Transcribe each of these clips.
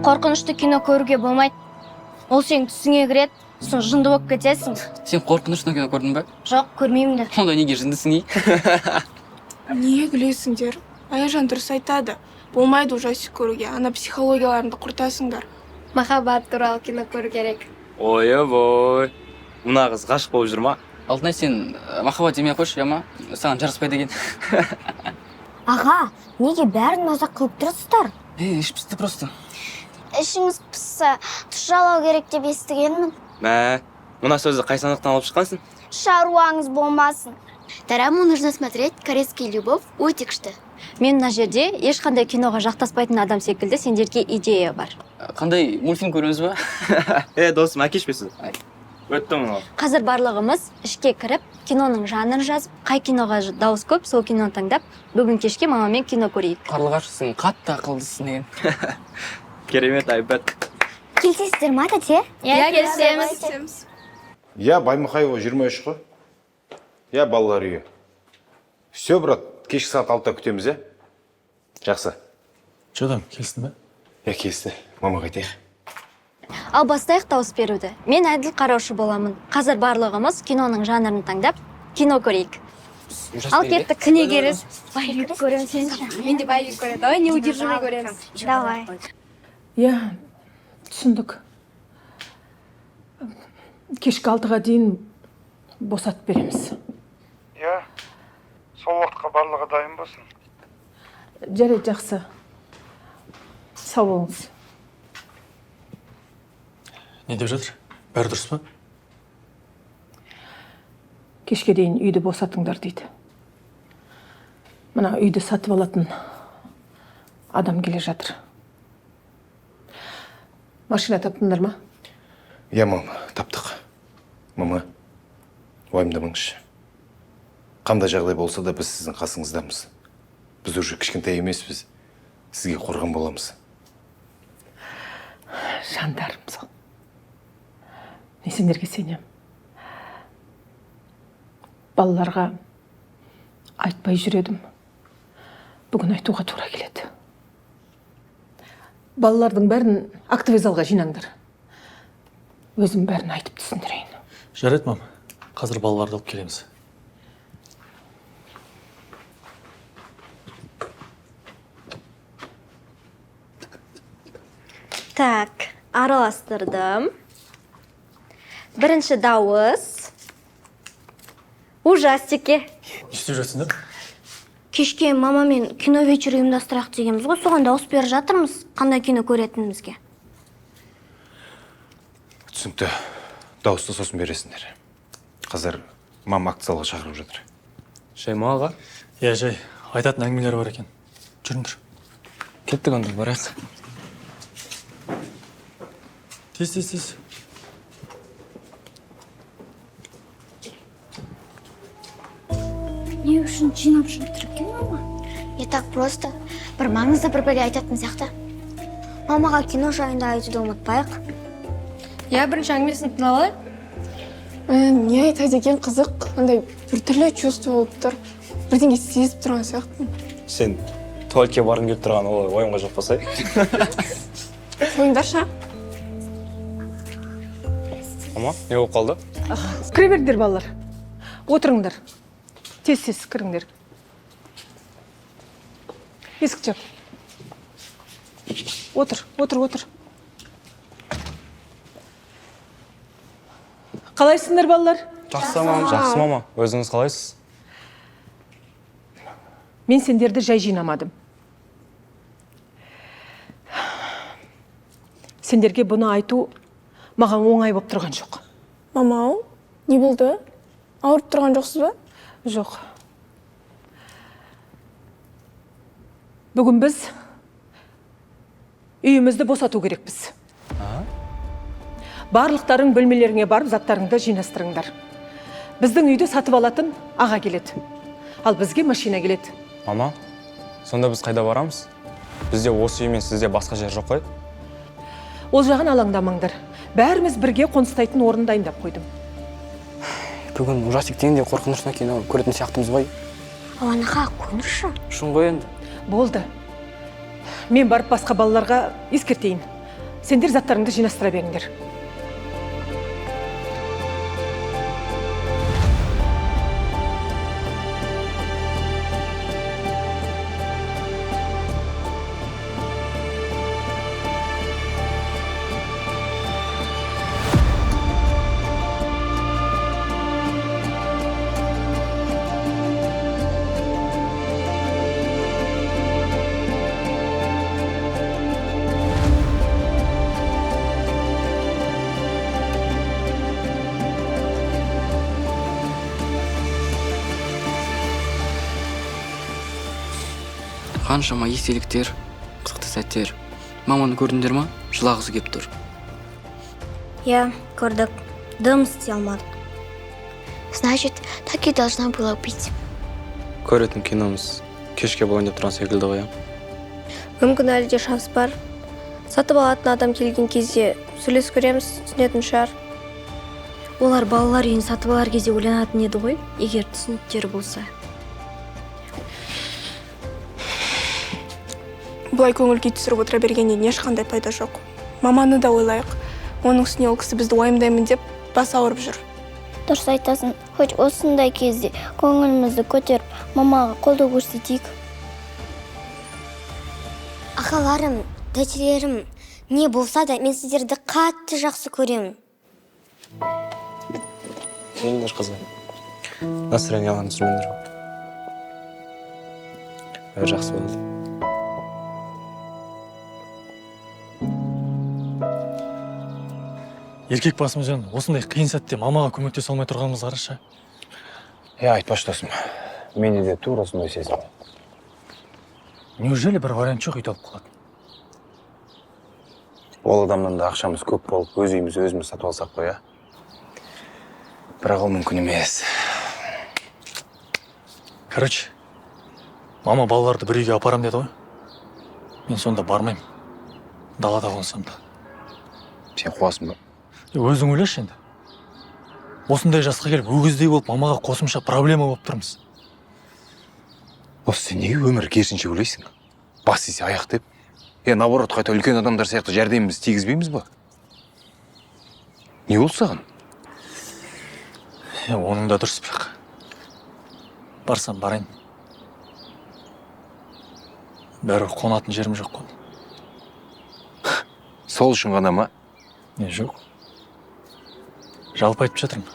Қорқынышты кино көруге болмайды. Ол сен түсіңе кіреді, соң жынды болып кетесің. Сен қорқынышты кино көрдің бе? Жоқ, көрмеймін де. Онда неге жындысың ей? Не күлесіңдер? Аяжан дұрыс айтады. Болмайды ужастик көруге, ана психологияларыңды құртасыңдар. Махаббат туралы кино көру керек. Ой-ой, мына қыз ғашық болып жүр ма? Алтынай, сен махаббат демей ақ қойшы, ма? Саған жараспайды екен. Аға, неге бәрін мазақ қылып тұрсыздар? Іш пісті просто. Ішіңіз пісса, тұш жалау керек деп естігенмін. Мә, мына сөзді қай санаттан алып шыққансың? Шаруаңыз болмасын. Тараму нужно смотреть «Корейский любовь» өте күшті. Мен мына жерде ешқандай киноға жақтаспайтын адам секілді сендерге идея бар. Қандай мультфильм көреміз ба? Досым, әкешпесіз. Өтті мұны. Қазір барлығымыз ішке кіріп, киноның жанрын жазып, қай киноға дауыс көп, сол киноны таңдап, бүгін кешке мамамен кино көрейік. Қарлығашысың, қатты ақылдысың деген. Керемет, айбат. Келсесіздер ма, тәте? Иә, келісеміз. Я Баймұхаева 23 қой. Я балалар үйі. Все, брат, кешкі сағат 6-та күтеміз, е? Жақсы. Жодам, келсін бе? Я келісті. Мама қайтайық. Ал бастайық дауыс беруді. Мен әділ қараушы боламын. Қазір барлығымыз киноның жанрын таңдап, кино көрейік. Ал кеттік. Кіне керіз? Байбек көремін сен. Мен де байбек көреді. Давай неудержимый көреміз. Давай. Иә, түсіндік. Кешкі 6-ға дейін босатып береміз. Иә, сол уақытқа барлығы дайын болсын. Жарайды, жақсы. Сау болыңыз. Не деп жатыр? Бәрі дұрыс па? Кешке дейін үйді босатыңдар дейді. Мына үйді сатып алатын адам келе жатыр. Машина таптыңдар ма? Я, мама, таптық. Мама, уайымдамаңызшы. Қандай жағдай болса да біз сіздің қасыңыздамыз. Біз уже кішкентай емеспіз. Сізге қорған боламыз. Жандарым сол. Мен сендерге сенем. Балаларға айтпай жүредім. Бүгін айтуға тура келеді. Балалардың бәрін актовый залға жинаңдар. Өзім бәрін айтып түсіндірейін. Жарайды, мам. Қазір балаларды алып келеміз. Так, араластырдым. Бірінші дауыс. Ужастике. Не істеп жатсыңдар? Кешке мамамен кино вечері ұйымдастырақ дегенбіз ғой, соған дауыс беріп жатырмыз, қандай кино көретінімізге. Түсінікті. Дауысты сосын бересіңдер. Қазір мама акт залға шақырып жатыр. Шайма аға? Иә, жай. Айтатын әңгімелері бар екен. Жүріңдір. Кеттік онда, барайық. Тез. Не үшін жинап жатыр екен, мама? Не так просто. Бір маңызды бір бәле айтатын сияқты. Мамаға кино жайында айтуды ұмытпайық. Иә, бірінші әңгімесін тыңдалайық. Не айтады екен қызық, андай біртүрлі чувство болып тұр. Бірдеңе сезіп тұрған сияқты. Сен туалетке барғың келіп тұрған ол ойымға жоқ болса. Қойыңдарша. Мама, не болып қалды? Кіре беріңдер, балалар. Отырыңдар. Тез кіріңдер. Есік жап. Отыр. Қалайсыңдар, балалар? Жақсы, мама. Өзіңіз қалайсыз? Мен сендерді жай жинамадым. Сендерге бұны айту маған оңай болып тұрған жоқ. Мама, не болды? Ауырып тұрған жоқсыз ба? Жоқ. Бүгін біз үйімізді босату керекпіз. Барлықтарың бөлмелеріңе барып, заттарыңды жинастырыңдар. Біздің үйді сатып алатын аға келеді. Ал бізге машина келеді. Мама, сонда біз қайда барамыз? Бізде осы үй мен сізде басқа жер жоқ қой? Ол жағын алаңдамаңдар. Бәріміз бірге қоныстайтын орын дайындап қойдым. Бүгін ужастик дегенде қорқынышты кино көретін сияқтымыз ғой. Анаға көрші. Шын ғой енді. Болды. Мен барып басқа балаларға ескертейін. сендер заттарыңды жинастыра беріңдер. Қаншама естеліктер, қызықты сәттер. Маманы көрдіңдер ма? Жылағысы кеп тұр. Я, көрдік. Дым істей алмадық. Значит, так и должна была быть. Көретін киномыз кешке болайын деп тұрған секілді ғой. Мүмкін әлі де шанс бар. Сатып алатын адам келген кезде сөйлес көреміз, түсінетін шығар. Олар балалар үйін сатып алар кезде ойланатын еді ғой, егер түсініктері болса. Бұлай көңіл күй түсіріп отыра бергеннен ешқандай пайда жоқ. Маманы да ойлайық. Оның үстіне ол кісі бізді уайымдаймын деп бас ауырып жүр. Дұрыс айтасың, хоть осындай кезде көңілімізді көтеріп, мамаға қолдау көрсетейік. Ағаларым, тәтелерім, не болса да мен сіздерді қатты жақсы көремін. Келіңдер қыздар. Настроение алған түсірмендер. Жақсы болды. Еркек басымызбен осындай қиын сәтте мамаға көмектесе алмай тұрғанымыз қарашы. Айтпашы досым, менде де тура осындай сезім. Неужели бір вариант жоқ үйді алып қалады? Ол адамнан да ақшамыз көп болып, өз үйімізді өзіміз сатып алсақ қой, а? Бірақ ол мүмкін емес. Короче, мама балаларды бір үйге апарам деді ғой. Мен сонда бармаймын. Далада қонсам да. Сен қуасың ба? Өзің ойлашы енді. Осындай жасқа келіп, өгіздей болып, мамаға қосымша проблема болып тұрмыз. Осы сен неге өмір керісінше ойлайсың? Бас есе аяқ деп. Наоборот, қайта үлкен адамдар сияқты жәрдеміміз тигізбейміз ба? Не болды саған? Оның да дұрыс бірақ. Барсам барайын. Бәрі қонатын жерім жоқ қой. Сол үшін ғана ма? Не жоқ. Жалпы айтып жатырмын.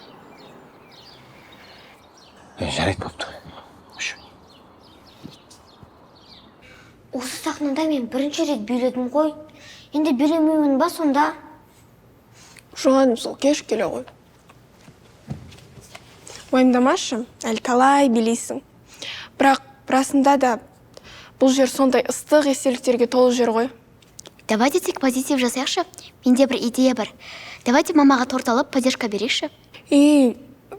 Жарайды болыпты. Осы сахнада мен бірінші рет биледім ғой. Енді билемеймін ба сонда? Жоғаным сол кеш келе ғой. Уайымдамашы, әлі талай билейсің. Бірақ расында да бұл жер сондай ыстық естеліктерге толы жер ғой. Давайте тек позитив жасайықшы. Менде бір идея бар. Давайте мамаға торт алып, поддержка берейікші.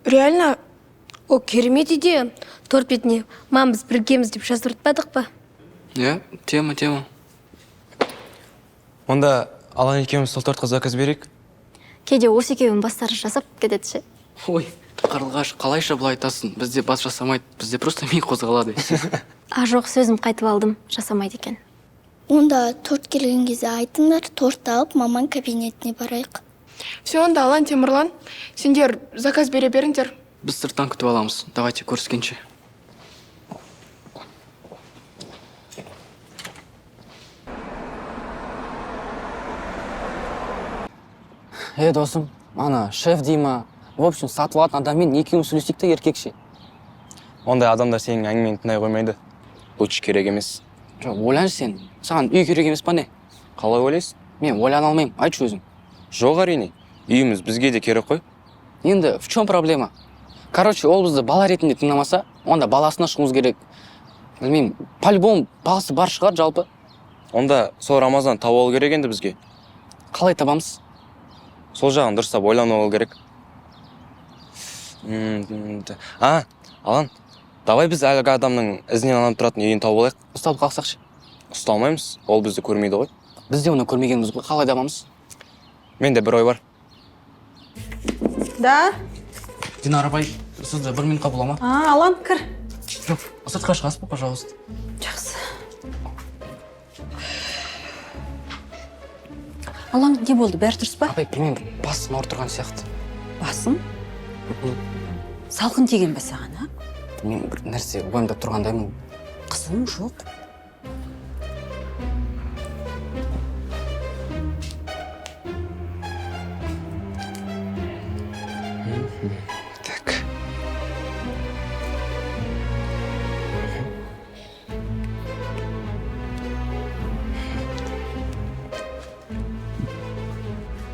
Реально? О, керемет идея. Торт бетіне мамамыз біргеміз деп жаздыртпадық па? Тема. Онда Алан екеуміз сол тортқа заказ берейік. Кейде осы екеуін бастары жасап кетеді. Ой, қарлығаш, қалайша бұлай айтасың? Бізде бас жасамайды, бізде просто ми қозғалады. Жоқ, сөзім қайтып алдым, жасамайды екен. Онда торт келген кезде айтыңдар, торт алып маман кабинетіне барайық. Все, онда Алан, Темірлан, сендер заказ бере беріңдер. Біз сырттан күтіп аламыз. Давайте көріскенше. Досым, ана шеф дейма, в общем, сатып алатын адаммен екеуін сөйлесейік те еркекше. Ондай адамдар сенің әңгімені тыңдай қоймайды. Лучше керек емес. Жоқ, ойланшы сен. Саған үй керек емес па не? Қалай ойлайсың? Мен ойлана алмаймын, айтшы өзің. Жоқ әрине. Үйіміз бізге де керек қой. Енді, в чем проблема? Короче, ол бізді бала ретінде тыңдамаса, онда баласына шығуымыз керек. Білмеймін, по-любому баласы бар шығар жалпы. Онда сол Рамазан тауып алу керек енді бізге. Қалай табамыз? Сол жағын дұрыстап ойлану керек. Алан, давай біз әлгі адамның ізінен алып тұратын үйін тауып алайық. Ұсталып қалсақшы. Ұсталмаймыз, ол бізді көрмейді ғой. Біз де оны көрмегенбіз ғой, қалай табамыз? Менде бір ой бар. Да? Динара апай, сізді бір минутқа бола ма? Алан, кір. Жоқ, сыртқа шығасыз ба, пожалуйста. Жақсы. Алаң, не болды, бәрі дұрыс па? апай білмеймін бір басым ауырып тұрған сияқты. Басың? Салқын тиген бе саған, а? Білмеймін бір нәрсе уайымдап тұрғандаймын. Қызым жоқ. Так.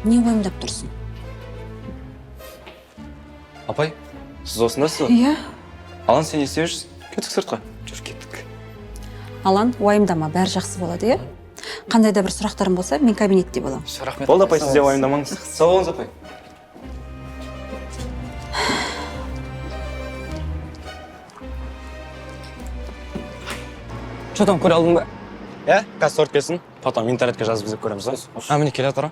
Не уайымдап тұрсың? Апай, сіз осындасыз ба? Иә. Алан, сен не істеп жүрсің? Кеттік сыртқа. Жүр кеттік. Алан, уайымдама, бәрі жақсы болады, иә? Қандай да бір сұрақтарың болса, мен кабинетте боламын. Рахмет. Болды апай, сіз де уайымдамаңыз. Сау болыңыз апай. Что там, көре алдың ба? Иә, қазір сорт келсін. Потом интернетке жазып іздеп көреміз, а? Міне келе жатыр.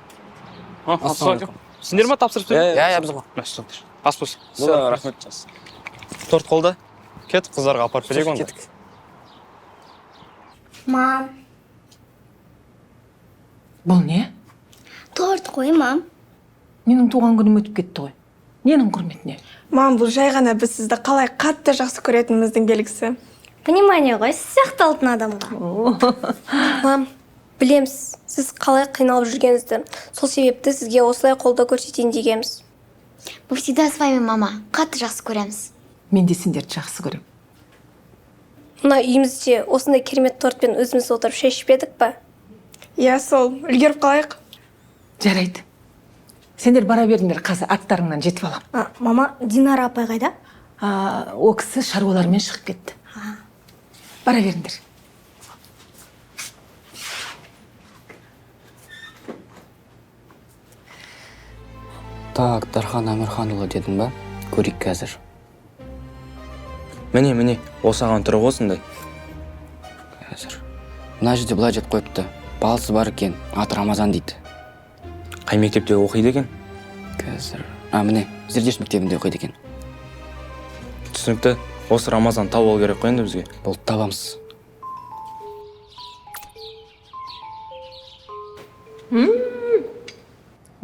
Ассалаумағалейкум. Сендер ма тапсырып Иә, біз ғой. Ас болсын. Все, рахмет. Торт қолда. Кет, қыздарға апарып берейік онда. Кеттік. Мам, Бұл не? торт қой, мам. Менің туған күнім өтіп кетті ғой. Ненің құрметіне? Мам, бұл жай ғана біз сізді қалай қатты жақсы көретініміздің белгісі. Понимание ғой, сіз сияқты алтын адамға. Мам, білеміз, сіз қалай қиналып жүргеніңізді. Сол себепті сізге осылай қолдау көрсетейін дегенбіз. Мы всегда с вами, мама. Қатты жақсы көреміз. Мен де сендерді жақсы көрем. Мына үйімізде осындай керемет тортпен өзіміз отырып шай ішіп едік па? Иә, сол, үлгеріп қалайық. Жарайды. Сендер бара беріңдер, қазір аттарыңнан жетіп алам. Мама, Динара апай қайда? О кісі шаруалармен шығып кетті. Бара беріңдер. Так, Дархан Амирханұлы дедің ба? Көрейік қазір. Міне, осаған түрі осындай. Қазір. Мына жерде былай жетіп қойыпты. Баласы бар екен, аты Рамазан дейді. Қай мектепте оқиды екен? Қазір. Міне, Зердеш мектебінде оқиды екен. Түсінікті. Осы Рамазан тауып алу керек қой енді бізге. Болды, табамыз.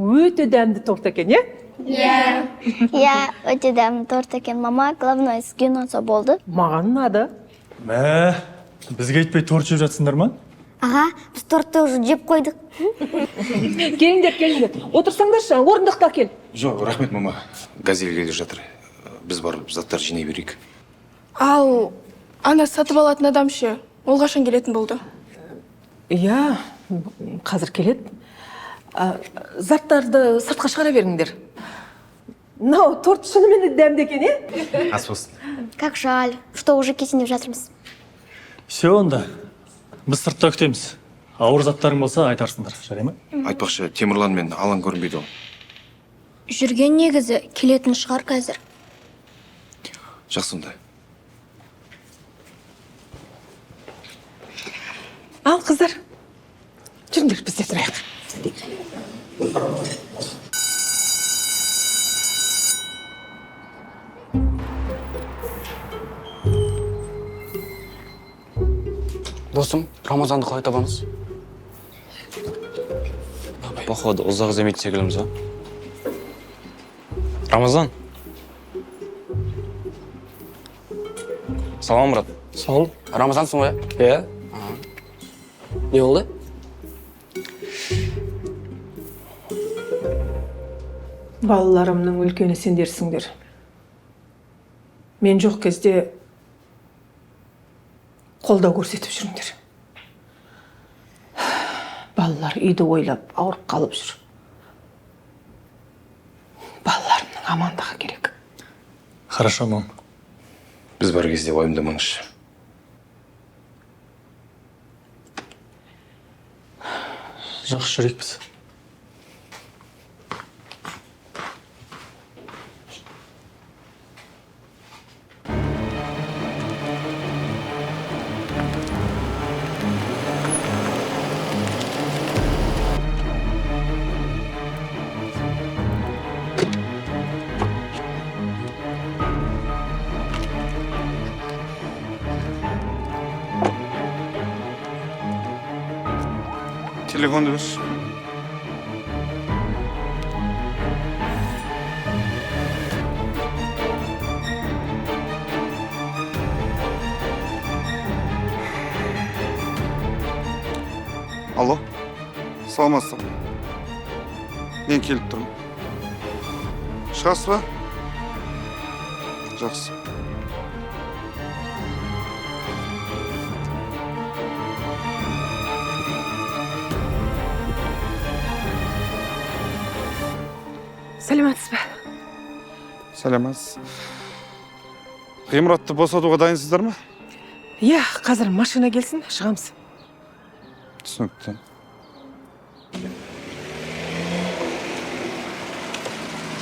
Өте дәмді торт екен, е? Иә, өте дәмді торт екен, мама. Главное, сізге ұнаса болды. Маған ұнады. Мә, бізге айтпай торт жеп жатсыңдар ма? Аға, біз тортты уже жеп қойдық. Келіңдер. Отырсаңдаршы, орындықты әкел. Жоқ, рахмет, мама. Газель келе жатыр. Біз барып заттар жинай берейік. Ал, ана сатып алатын адам ше, ол қашан келетін болды? Иә, қазір келеді. Заттарды сыртқа шығара беріңдер. Мынау торт шынымен де дәмді екен, е? Ас болсын. Как жаль, что уже кесініп жатырмыз. Все онда. Біз сыртта күтеміз. Ауыр заттарың болса айтарсыңдар, жарай ма? Айтпақшы, Темірлан мен Алан көрінбейді ол. Жүрген негізі келетін шығар қазір. Жақсы онда. Ал, қыздар, жүріңдер, біз де тұрайық. Досым, Рамазанды қалай табамыз? Походу, ұзақ іздемейді секіліміз, а? Рамазан. Салам, брат. Сол. Рамазансың ғой? Иә? Не болды? Балаларымның үлкені сендерсіңдер. Мен жоқ кезде қолдау көрсетіп жүріңдер. Балалар үйді ойлап, ауырып қалып жүр. Балаларымның амандығы керек. Хорошо, мам. Біз бар кезде уайымдамаңызшы. Жақсы жүрейік біз. Телефонды берші. Алло, саламатсыз ба? Мен келіп тұрмын. Шығасыз ба? Жақсы. Сәлеметсіз бе? Сәлеметсіз. Ғимаратты босатуға дайынсыздар ма? Иә, қазір машина келсін, шығамыз. Түсінікті.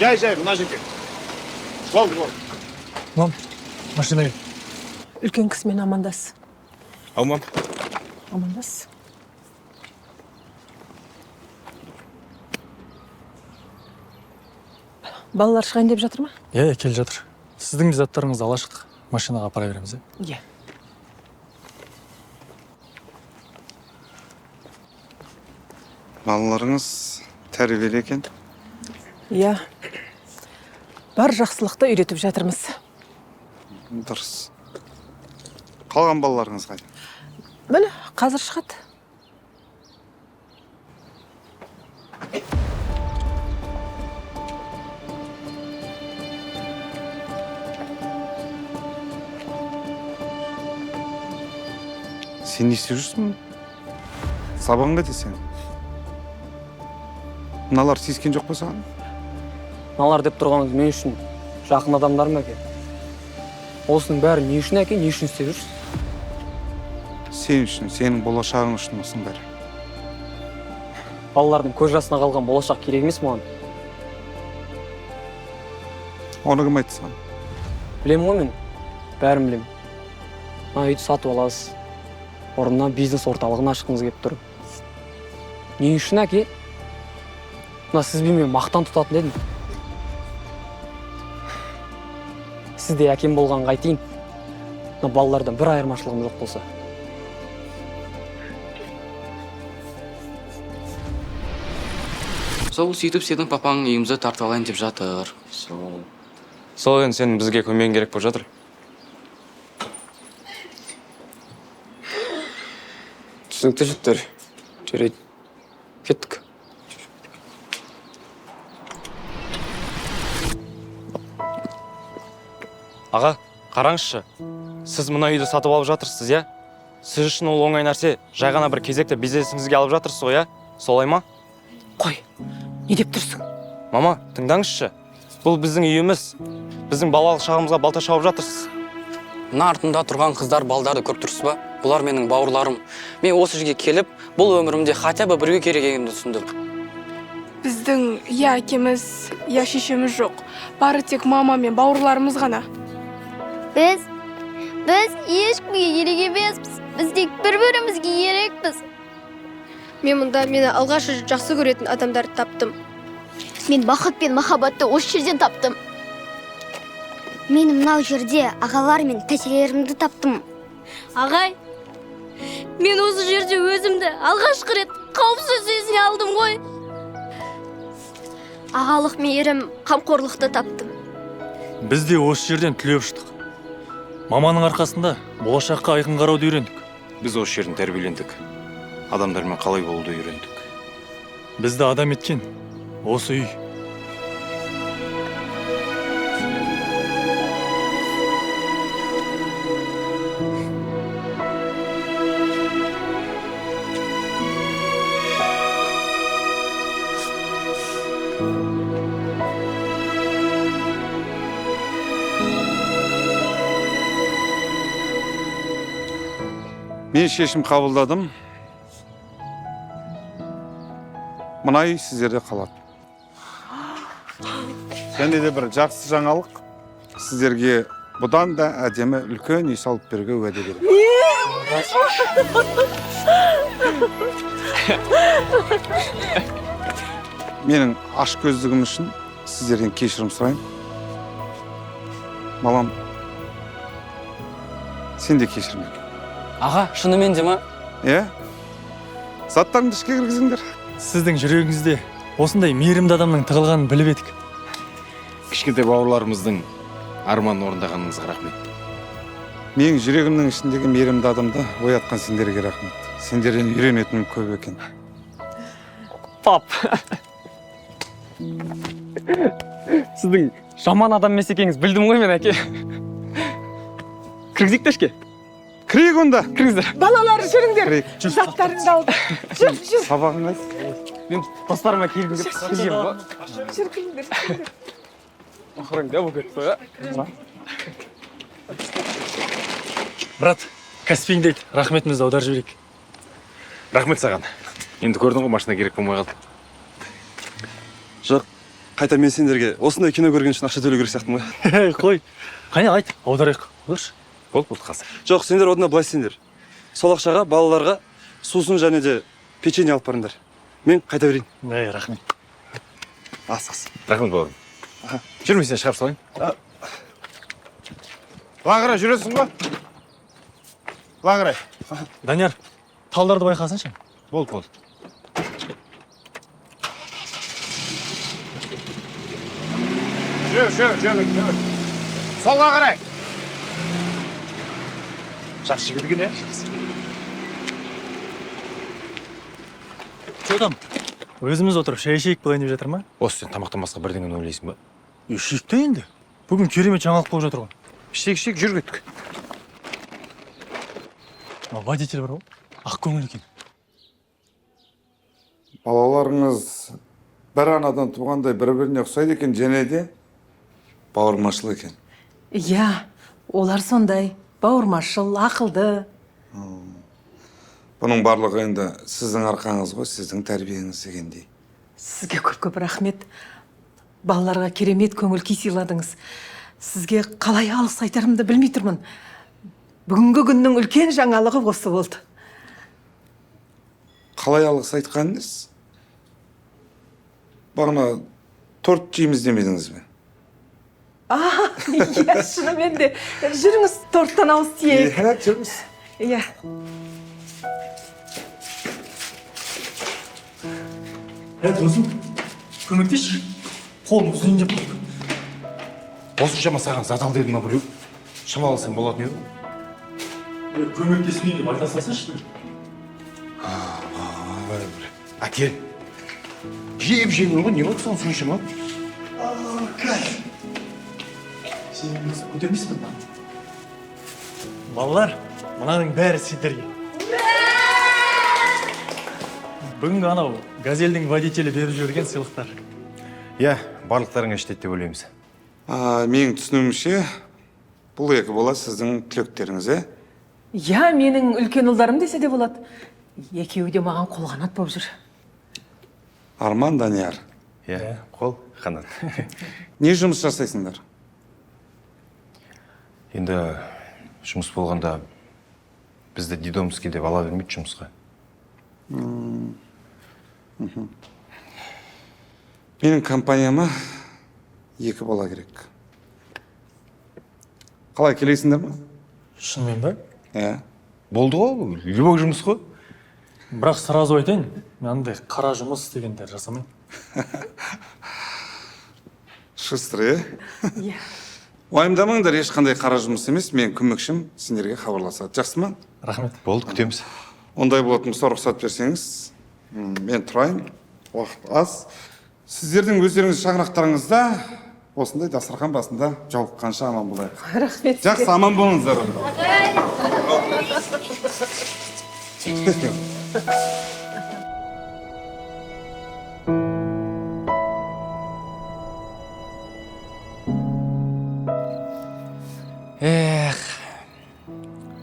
Жай, мына жерге. Болды. Мам, машина кел. Үлкен кісімен амандас. Ау, мам. Амандас. Балалар шығайын деп жатыр ма? Иә, келе жатыр. Сіздің де заттарыңызды ала шықтық. Машинаға апара береміз, Иә. Балаларыңыз тәрбиелі екен. Иә. Бар жақсылықты үйретіп жатырмыз. Дұрыс. Қалған балаларыңыз қайда? Міне, қазір шығады. Сен не істеп жүрсің? Сабағың қайда сен? Мыналар тиіскен жоқ па саған? Мыналар деп тұрғаныңыз мен үшін жақын адамдар ма екен? Осының бәрі не үшін әке, не үшін істеп жүрсіз? Сен үшін, сенің болашағың үшін осының бәрі. Балалардың көз жасына қалған болашақ керек емес маған. Оны кім айтты саған? Білемін ғой мен, бәрін білемін. Мына үйді сатып аласыз. Орнына бизнес орталығын ашқыңыз келіп тұр. Не үшін әке? Мына сіз мен мақтан тұтатын едім. Сізде әкем болған қайтейін. Мына балалардан бір айырмашылығым жоқ болса. Сол сөйтіп сенің папаң үйімізді тартып алайын деп жатыр. Сол енді сенің бізге көмегің керек болып жатыр. Түсінікті жігіттер. Жарайды. Кеттік. Аға, қараңызшы. Сіз мына үйді сатып алып жатырсыз, иә? Сіз үшін ол оңай нәрсе, жай ғана бір кезекте бизнесіңізге алып жатырсыз ғой, иә? Солай ма? Қой, не деп тұрсың? Мама, тыңдаңызшы. Бұл біздің үйіміз. Біздің балалық шағымызға балта шауып жатырсыз. Мына артында тұрған қыздар балдарды көріп тұрсыз ба? Бұлар менің бауырларым. Мен осы жерге келіп, бұл өмірімде хотя бы бірге керек екенімді түсіндім. Біздің я әкеміз, я шешеміз жоқ. Бары тек мама мен бауырларымыз ғана. Біз ешкімге керек емеспіз. Біз тек бір-бірімізге керекпіз. Мен мұнда мені алғаш жақсы көретін адамдарды таптым. Мен бақыт пен махаббатты осы жерден таптым. Мен мынау жерде ағалар мен тәтелерімді таптым. Ағай, мен осы жерде өзімді алғашқы рет қауіпсіз сезіне алдым ғой. Ағалық мейірім, қамқорлықты таптым. Біз де осы жерден түлеп ұштық. Маманың арқасында болашаққа айқын қарауды үйрендік. Біз осы жерден тәрбиелендік. Адамдармен қалай болуды үйрендік. Бізді адам еткен осы үй. Мен шешім қабылдадым. Мына үй сіздерде қалады. Және де бір жақсы жаңалық. Сіздерге бұдан да әдемі үлкен үй салып беруге уәде беремін. Менің ашкөздігім үшін сіздерден кешірім сұрайын. Балам, сен де кешірім бер. Аға, шынымен де ма? Иә? Заттарыңды ішке кіргізіңдер. Сіздің жүрегіңізде осындай мейірімді адамның тығылғанын біліп едік. Кішкентай бауырларымыздың арманын орындағаныңызға рахмет. Менің жүрегімнің ішіндегі мейірімді адамды оятқан сендерге рахмет. сендерден үйренетінім көп екен. Пап. Сіздің жаман адам емес екеніңіз білдім ғой мен, әке. Кіргізейік те ішке. Кірейік онда. Кіріңіздер. Балалар жүріңдер. Заттарыңды алды. Жүр. Сабағың қайсы? Мен достарыма келгім келіп келгем ғой. Жүр келіңдер. Ақырында бұл кетті ғой. Брат, Каспиң дейді, рахметімізді аударып жіберейік. Рахмет саған. Енді көрдің ғой, машина керек болмай қалды. Жоқ, қайта мен сендерге осындай кино көрген үшін ақша төлеу керек сияқтымын ғой. Қой, қане айт, аударайық. Оларшы? Болды қазір. Жоқ, сендер одына былай сендер. Сол ақшаға балаларға сусын және де печенье алып барыңдар. Мен қайта берейін. Рахмет. Асығыз. Рахмет бауырым. Жүрмесен шығарып салайын. Лағыра жүресің ғой? Лағырай. Данияр, талдарды байқасыншы. Болды. Жүр. Солға қарай. Жақсы жүрген, е? Çoğdam, өзіміз отырып шай ішейік болайын деп жатыр ма? Осы сен тамақтан басқа бірдеңені ойлайсың ба? Ішейік те енді. Бүгін керемет жаңалық болып жатыр ғой. Ішсек, жүр кеттік. Водитель бар ғой, ақ көңіл екен. Балаларыңыз бір анадан туғандай бір-біріне ұқсайды екен, және де бауырмашыл екен. Иә, олар сондай. Бауырмашыл, ақылды. Бұның барлығы енді сіздің арқаңыз ғой, сіздің тәрбиеңіз дегендей. Сізге көп рахмет. Балаларға керемет көңіл күй сыйладыңыз. Сізге қалай алғыс айтарымды білмей тұрмын. Бүгінгі күннің үлкен жаңалығы осы болды. Қалай алғыс айтқаныңыз? Бағана торт жейміз демедіңіз бе? Иә, шынымен де. Жүріңіз, торттан ауыз тиейік. Иә, жүріңіз. Иә. Досым, көмектесші. Қолым ұзын деп болды. Осыншама саған задал дедім ма біреу? Шамаласаң болатын еді. Көмектесмейін деп айта салсайшы. Әкел. Жеп-жеңін ғой, не болды соны соншама? Сен көтермейсің бе? Балалар, мынаның бәрі сендерге. Бүгінгі анау газельдің водителі беріп жіберген сыйлықтар. Иә, барлықтарыңа іштейді деп ойлаймыз. Менің түсінуімше, бұл екі бола сіздің түлектеріңіз, е? Иә, менің үлкен ұлдарым десе де болады. Екеуі де маған қолғанат болып жүр. Арман, Данияр. Иә, қол, қанат. Не жұмыс жасайсыңдар? Енді жұмыс болғанда бізді дедомский деп ала бермейді жұмысқа. Менің компанияма 2 бала керек. Қалай келесіңдер ма? Шынымен ба? Иә. Болды ғой, любой жұмыс қой. Бірақ сразу айтайын, мынандай қара жұмыс дегендер жасамайын. Шыстры, е? Иә. Уайымдамаңдар, ешқандай қара жұмыс емес, мен көмекшім сендерге хабарласады. Жақсы ма? Рахмет. Болды, күтеміз. Ондай болатын болса рұқсат берсеңіз, мен тұрайын. Уақыт аз. Сіздердің өздеріңіз шаңырақтарыңызда осындай дастархан басында жолыққанша аман болайық. Рахмет. Жақсы, аман болыңыздар.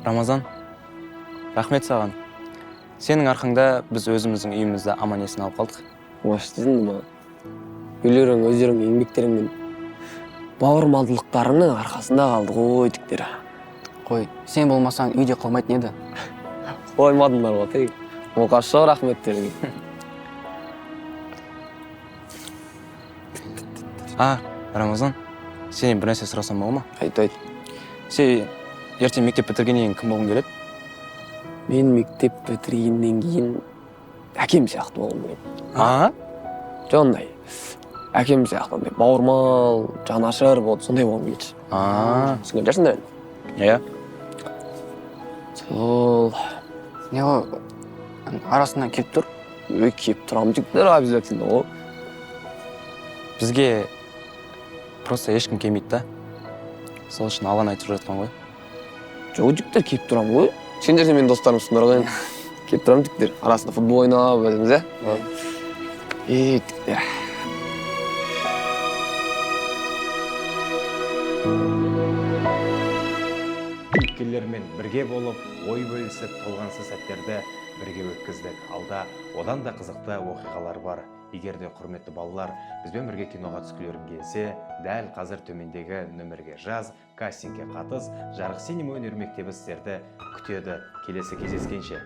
Рамазан, рахмет саған. Сенің арқаңда біз өзіміздің үйімізді аман есін алып қалдық. Ош дедің ма? Үйлерің өздерің еңбектеріңмен бауырмалдылықтарының арқасында қалды ғой діктер. Қой, сен болмасаң үйде қалмайтын еді. Қоймадыңдар ғой, тек. Оқашы рахметтеріңе. Рамазан, сенен бір нәрсе сұрасам бола ма? Айт. Сен ертең мектеп бітіргеннен кейін кім болғың келеді? Мен мектеп бітіргеннен кейін әкем сияқты болғым келеді. Сондай. Әкем сияқты бауырмал, жанашыр болды, сондай болғым келеді. Түсінген жарсыңдар? Иә. Сол. Не ғой, арасынан келіп тұр. Келіп тұрамын жігіттер обязательно ғой. Бізге просто ешкім келмейді да. Сол үшін Алан айтып жатқан ғой. Жоқ, жігіттер келіп тұрамын ғой. Сендер де менің достарымсыңдар ғой. Келіп тұрамын жігіттер. Арасында футбол ойнап өзіміз, жігіттер. Кейіпкерлермен бірге болып, ой бөлісіп, толғансыз сәттерді бірге өткіздік. Алда одан да қызықты оқиғалар бар. Егер де құрметті балалар, бізбен бірге киноға түскілерің келсе, дәл қазір төмендегі нөмірге жаз, кастингке қатыс, жарық синема өнер мектебі сіздерді күтеді. Келесі кездескенше.